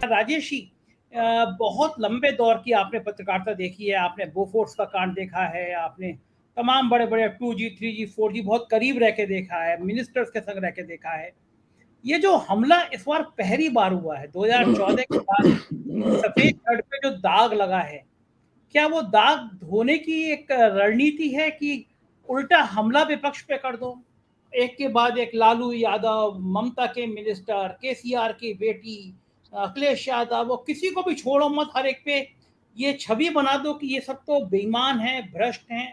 राजेश जी, बहुत लंबे दौर की आपने पत्रकारिता देखी है, आपने बोफोर्स का कांड देखा है, आपने तमाम बड़े बड़े 2G 3G 4G बहुत करीब रह के देखा है, मिनिस्टर्स के संग रह के देखा है। ये जो हमला इस बार पहली बार हुआ है 2014 के बाद, सफेद शर्ट पे जो दाग लगा है, क्या वो दाग धोने की एक रणनीति है कि उल्टा हमला विपक्ष पे कर दो? एक के बाद एक लालू यादव, ममता के मिनिस्टर, केसीआर की बेटी, अखिलेश यादव, वो किसी को भी छोड़ो मत, हर एक पे ये छवि बना दो कि ये सब तो बेईमान हैं, भ्रष्ट हैं।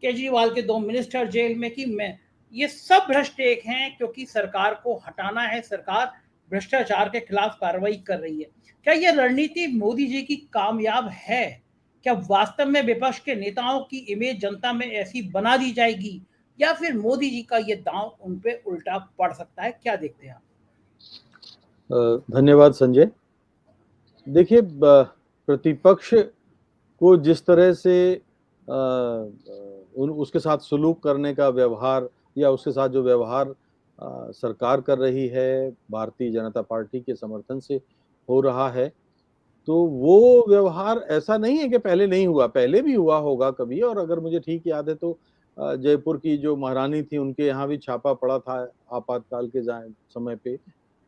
केजरीवाल के 2 मिनिस्टर जेल में, कि मैं ये सब भ्रष्ट एक हैं, क्योंकि सरकार को हटाना है, सरकार भ्रष्टाचार के खिलाफ कार्रवाई कर रही है। क्या ये रणनीति मोदी जी की कामयाब है? क्या वास्तव में विपक्ष के नेताओं की इमेज जनता में ऐसी बना दी जाएगी, या फिर मोदी जी का ये दांव उन पे उल्टा पड़ सकता है? क्या देखते हैं आप? धन्यवाद संजय। देखिए, प्रतिपक्ष को जिस तरह से उसके साथ सलूक करने का व्यवहार, या उसके साथ जो व्यवहार सरकार कर रही है भारतीय जनता पार्टी के समर्थन से हो रहा है, तो वो व्यवहार ऐसा नहीं है कि पहले नहीं हुआ, पहले भी हुआ होगा कभी। और अगर मुझे ठीक याद है तो जयपुर की जो महारानी थी, उनके यहाँ भी छापा पड़ा था आपातकाल के समय पे।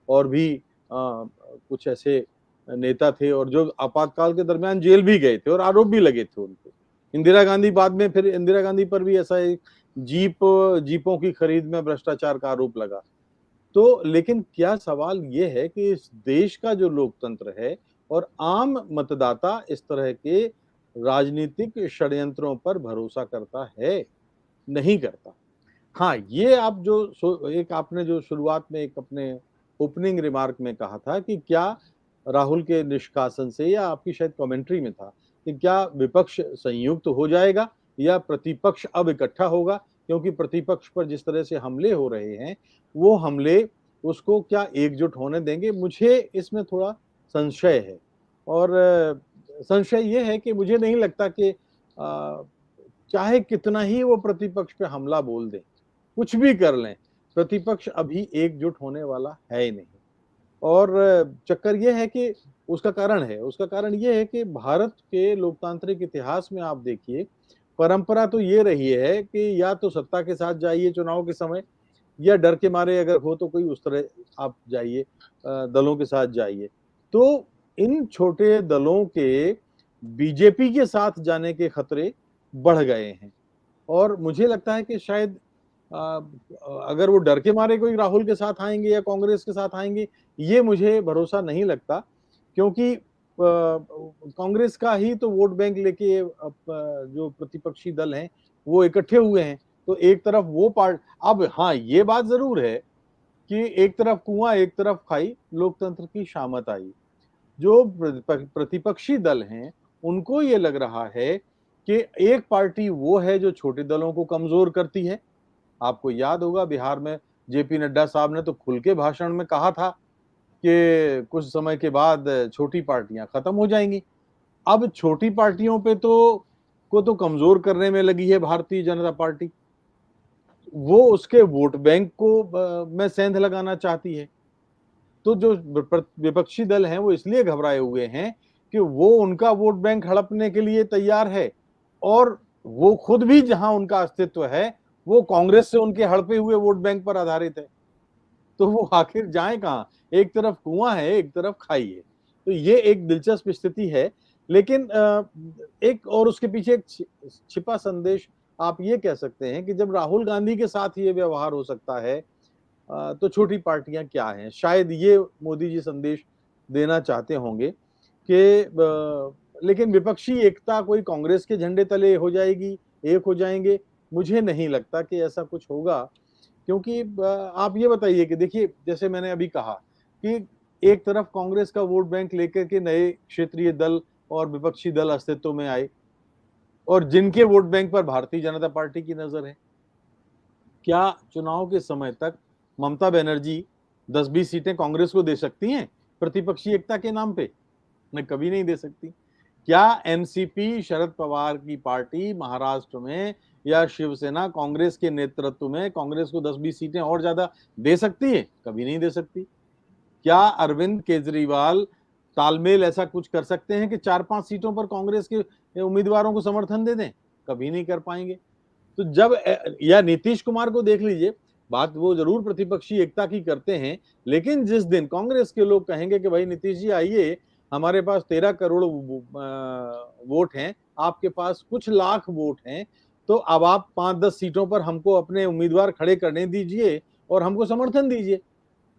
और भी कुछ ऐसे नेता थे और जो आपातकाल के दरमियान जेल भी गए थे और आरोप भी लगे थे उनको। इंदिरा गांधी बाद में, फिर इंदिरा गांधी पर भी ऐसा एक जीपों की खरीद में भ्रष्टाचार का आरोप लगा। तो लेकिन क्या सवाल ये है कि इस देश का जो लोकतंत्र है और आम मतदाता इस तरह के राजनीतिक षड्यंत्रों पर भरोसा करता है? नहीं करता। हाँ, ये आप जो एक आपने जो शुरुआत में एक अपने ओपनिंग रिमार्क में कहा था कि क्या राहुल के निष्कासन से, या आपकी शायद कमेंट्री में था, कि क्या विपक्ष संयुक्त हो जाएगा या प्रतिपक्ष अब इकट्ठा होगा, क्योंकि प्रतिपक्ष पर जिस तरह से हमले हो रहे हैं, वो हमले उसको क्या एकजुट होने देंगे? मुझे इसमें थोड़ा संशय है। और संशय ये है कि मुझे नहीं लगता कि चाहे कितना ही वो प्रतिपक्ष पे हमला बोल दें, कुछ भी कर लें, प्रतिपक्ष अभी एकजुट होने वाला है ही नहीं। और चक्कर ये है कि उसका कारण ये है कि भारत के लोकतांत्रिक इतिहास में आप देखिए, परंपरा तो ये रही है कि या तो सत्ता के साथ जाइए चुनाव के समय, या डर के मारे अगर हो तो कोई उस तरह आप जाइए, दलों के साथ जाइए। तो इन छोटे दलों के बीजेपी के साथ जाने के खतरे बढ़ गए हैं। और मुझे लगता है कि शायद अगर वो डर के मारे कोई राहुल के साथ आएंगे या कांग्रेस के साथ आएंगे, ये मुझे भरोसा नहीं लगता। क्योंकि कांग्रेस का ही तो वोट बैंक लेके जो प्रतिपक्षी दल हैं वो इकट्ठे हुए हैं। तो एक तरफ वो पार्ट, अब हाँ ये बात जरूर है कि एक तरफ कुआं एक तरफ खाई, लोकतंत्र की शामत आई। जो प्रतिपक्षी दल हैं उनको ये लग रहा है कि एक पार्टी वो है जो छोटे दलों को कमजोर करती है। आपको याद होगा बिहार में जेपी नड्डा साहब ने तो खुल के भाषण में कहा था कि कुछ समय के बाद छोटी पार्टियां खत्म हो जाएंगी। अब छोटी पार्टियों पे तो कमजोर करने में लगी है भारतीय जनता पार्टी। वो उसके वोट बैंक को में सेंध लगाना चाहती है। तो जो विपक्षी दल हैं वो इसलिए घबराए हुए हैं कि वो उनका वोट बैंक हड़पने के लिए तैयार है, और वो खुद भी जहां उनका अस्तित्व है वो कांग्रेस से उनके हड़पे हुए वोट बैंक पर आधारित है। तो वो आखिर जाए कहां? एक तरफ कुआं है, एक तरफ खाई है। तो ये एक दिलचस्प स्थिति है। लेकिन एक और उसके पीछे एक छिपा संदेश आप ये कह सकते हैं कि जब राहुल गांधी के साथ ये व्यवहार हो सकता है, तो छोटी पार्टियां क्या हैं? शायद ये मोदी जी संदेश देना चाहते होंगे कि लेकिन विपक्षी एकता कोई कांग्रेस के झंडे तले हो जाएगी, एक हो जाएंगे, मुझे नहीं लगता कि ऐसा कुछ होगा। क्योंकि आप ये बताइए कि देखिए, जैसे मैंने अभी कहा कि एक तरफ कांग्रेस का वोट बैंक लेकर के नए क्षेत्रीय दल और विपक्षी दल अस्तित्व में आए, और जिनके वोट बैंक पर भारतीय जनता पार्टी की नजर है। क्या चुनाव के समय तक ममता बनर्जी 10-20 सीटें कांग्रेस को दे सकती हैं प्रतिपक्षी एकता के नाम पे? मैं कभी नहीं दे सकती। क्या एनसीपी शरद पवार की पार्टी महाराष्ट्र में, या शिवसेना कांग्रेस के नेतृत्व में कांग्रेस को 10-20 सीटें और ज्यादा दे सकती है? कभी नहीं दे सकती। क्या अरविंद केजरीवाल तालमेल ऐसा कुछ कर सकते हैं कि 4-5 सीटों पर कांग्रेस के उम्मीदवारों को समर्थन दे दें? कभी नहीं कर पाएंगे। तो जब या नीतीश कुमार को देख लीजिए, बात वो जरूर प्रतिपक्षी एकता की करते हैं, लेकिन जिस दिन कांग्रेस के लोग कहेंगे कि भाई नीतीश जी आइए, हमारे पास 13 करोड़ वोट हैं, आपके पास कुछ लाख वोट हैं, तो अब आप 5-10 सीटों पर हमको अपने उम्मीदवार खड़े करने दीजिए और हमको समर्थन दीजिए।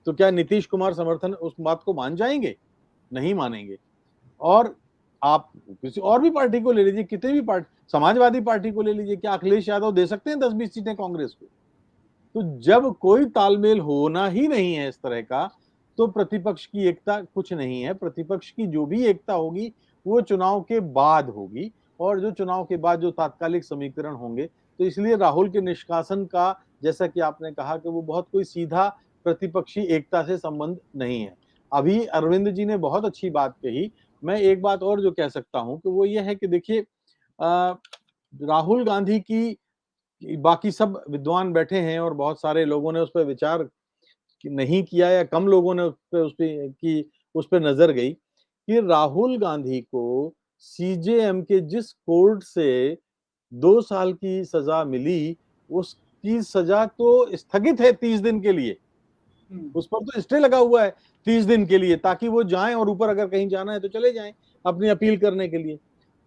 तो क्या नीतीश कुमार समर्थन उस बात को मान जाएंगे? नहीं मानेंगे। और आप किसी और भी पार्टी को ले लीजिए, कितनी भी पार्टी, समाजवादी पार्टी को ले लीजिए, क्या अखिलेश यादव दे सकते हैं 10-20 सीटें कांग्रेस को? तो जब कोई तालमेल होना ही नहीं है इस तरह का, तो प्रतिपक्ष की एकता कुछ नहीं है। प्रतिपक्ष की जो भी एकता होगी वो चुनाव के बाद होगी, और जो चुनाव के बाद जो तात्कालिक समीकरण होंगे। तो इसलिए राहुल के निष्कासन का, जैसा कि आपने कहा, कि वो बहुत कोई सीधा प्रतिपक्षी एकता से संबंध नहीं है। अभी अरविंद जी ने बहुत अच्छी बात कही। मैं एक बात और जो कह सकता हूं कि वो ये है कि देखिए, राहुल गांधी की, बाकी सब विद्वान बैठे हैं और बहुत सारे लोगों ने उस पर विचार नहीं किया, या कम लोगों ने उस पर नजर गई कि राहुल गांधी को सीजेएम के जिस कोर्ट से 2 साल की सजा मिली, उसकी सजा तो स्थगित है 30 दिन के लिए। उस पर तो स्टे लगा हुआ है 30 दिन के लिए, ताकि वो जाएं और ऊपर अगर कहीं जाना है तो चले जाएं अपनी अपील करने के लिए।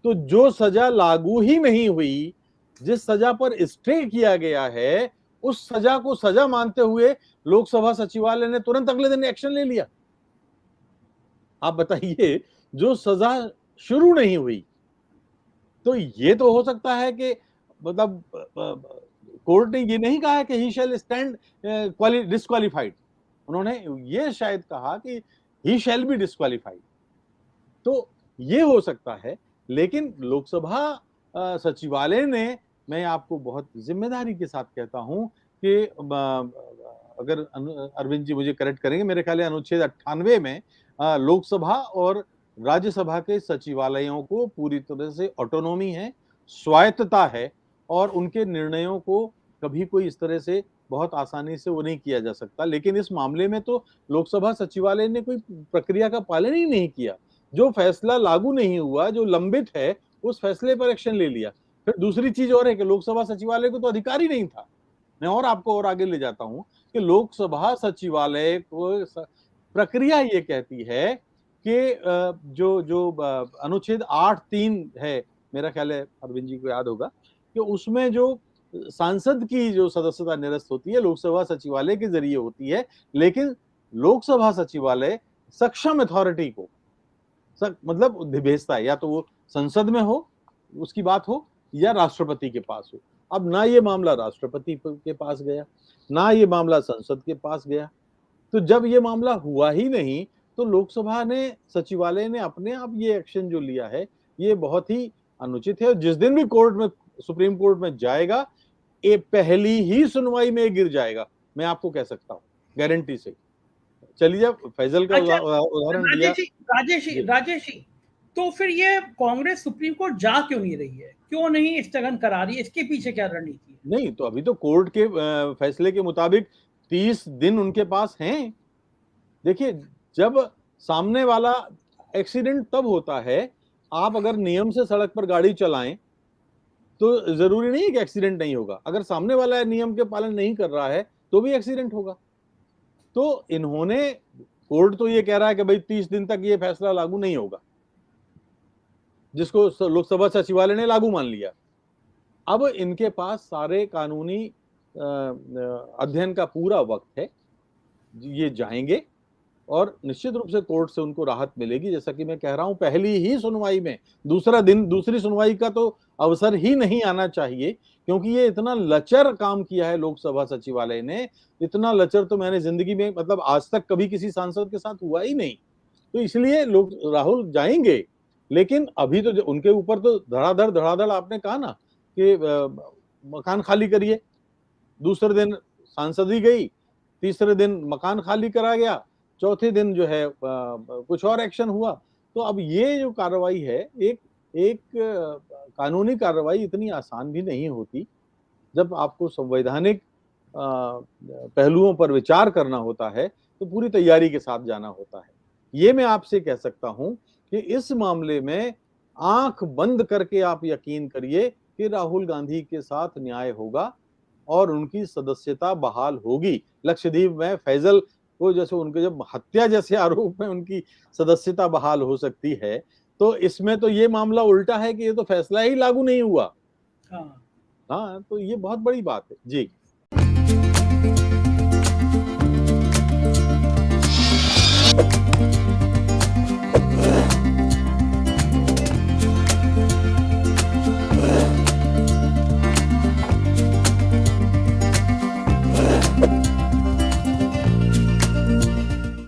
तो जो सजा लागू ही नहीं हुई, जिस सजा पर स्टे किया गया है, उस सजा को सजा मानते हुए लोकसभा सचिवालय ने तुरंत अगले दिन एक्शन ले लिया। आप बताइए, जो सजा शुरू नहीं हुई, तो ये तो हो सकता है कि मतलब कोर्ट ने ये नहीं कहा है कि ही शैल स्टैंड डिस्क्वालिफाइड, उन्होंने ये शायद कहा कि ही शैल बी डिस्क्वालिफाइड। तो ये हो सकता है, लेकिन लोकसभा सचिवालय ने, मैं आपको बहुत जिम्मेदारी के साथ कहता हूं कि अगर अरविंद जी मुझे करेक्ट करेंगे, मेरे ख्याल अनुच्छेद 98 में लोकसभा और राज्यसभा के सचिवालयों को पूरी तरह से ऑटोनॉमी है, स्वायत्तता है, और उनके निर्णयों को कभी कोई इस तरह से बहुत आसानी से वो नहीं किया जा सकता। लेकिन इस मामले में तो लोकसभा सचिवालय ने कोई प्रक्रिया का पालन ही नहीं किया। जो फैसला लागू नहीं हुआ, जो लंबित है, उस फैसले पर एक्शन ले लिया। फिर दूसरी चीज और है कि लोकसभा सचिवालय को तो अधिकार ही नहीं था। मैं और आपको और आगे ले जाता हूं कि लोकसभा सचिवालय को प्रक्रिया ये कहती है कि जो जो अनुच्छेद 8(3) है, मेरा ख्याल है अरविंद जी को याद होगा, कि उसमें जो सांसद की जो सदस्यता निरस्त होती है लोकसभा सचिवालय के जरिए होती है, लेकिन लोकसभा सचिवालय सक्षम अथॉरिटी को मतलब भेजता है, या तो वो संसद में हो, उसकी बात हो, या राष्ट्रपति के पास हो। अब ना ये मामला राष्ट्रपति के पास गया, ना ये मामला संसद के पास गया। तो जब ये मामला हुआ ही नहीं, तो लोकसभा ने, सचिवालय ने अपने आप ये एक्शन जो लिया है, ये बहुत ही अनुचित है। और जिस दिन भी कोर्ट में, सुप्रीम कोर्ट में जाएगा, ये पहली ही सुनवाई में गिर जाएगा, मैं आपको कह सकता हूं गारंटी से। चलिए, फैजल का अच्छा, उदाहरण दिया। राजेश जी, तो फिर ये कांग्रेस सुप्रीम कोर्ट जा क्यों नहीं रही है, क्यों नहीं स्थगन करा रही है, इसके पीछे क्या रणनीति है? नहीं, तो अभी तो कोर्ट के फैसले के मुताबिक 30 दिन उनके पास हैं। देखिए, जब सामने वाला, एक्सीडेंट तब होता है, आप अगर नियम से सड़क पर गाड़ी चलाएं तो जरूरी नहीं है कि एक्सीडेंट नहीं होगा। अगर सामने वाला नियम के पालन नहीं कर रहा है तो भी एक्सीडेंट होगा। तो इन्होंने, कोर्ट तो ये कह रहा है कि भाई 30 दिन तक ये फैसला लागू नहीं होगा, जिसको लोकसभा सचिवालय ने लागू मान लिया। अब इनके पास सारे कानूनी अध्ययन का पूरा वक्त है, ये जाएंगे और निश्चित रूप से कोर्ट से उनको राहत मिलेगी। जैसा कि मैं कह रहा हूं, पहली ही सुनवाई में, दूसरी सुनवाई का तो अवसर ही नहीं आना चाहिए, क्योंकि ये इतना लचर काम किया है लोकसभा सचिवालय ने, इतना लचर तो मैंने जिंदगी में, मतलब आज तक कभी किसी सांसद के साथ हुआ ही नहीं। तो इसलिए लोग, राहुल जाएंगे, लेकिन अभी तो उनके ऊपर तो धड़ाधड़ आपने कहा ना कि मकान खाली करिए, दूसरे दिन सांसद ही गई, तीसरे दिन मकान खाली करा गया, चौथे दिन जो है कुछ और एक्शन हुआ। तो अब ये जो कार्रवाई है, एक कानूनी कार्रवाई इतनी आसान भी नहीं होती। जब आपको संवैधानिक पहलुओं पर विचार करना होता है, तो पूरी तैयारी के साथ जाना होता है। ये मैं आपसे कह सकता हूं कि इस मामले में आंख बंद करके आप यकीन करिए कि राहुल गांधी के साथ न्याय होगा और उनकी सदस्यता बहाल होगी। लक्षद्वीप में फैजल को जैसे उनके जब हत्या जैसे आरोप में उनकी सदस्यता बहाल हो सकती है, तो इसमें तो ये मामला उल्टा है कि ये तो फैसला ही लागू नहीं हुआ। हाँ हाँ, तो ये बहुत बड़ी बात है जी।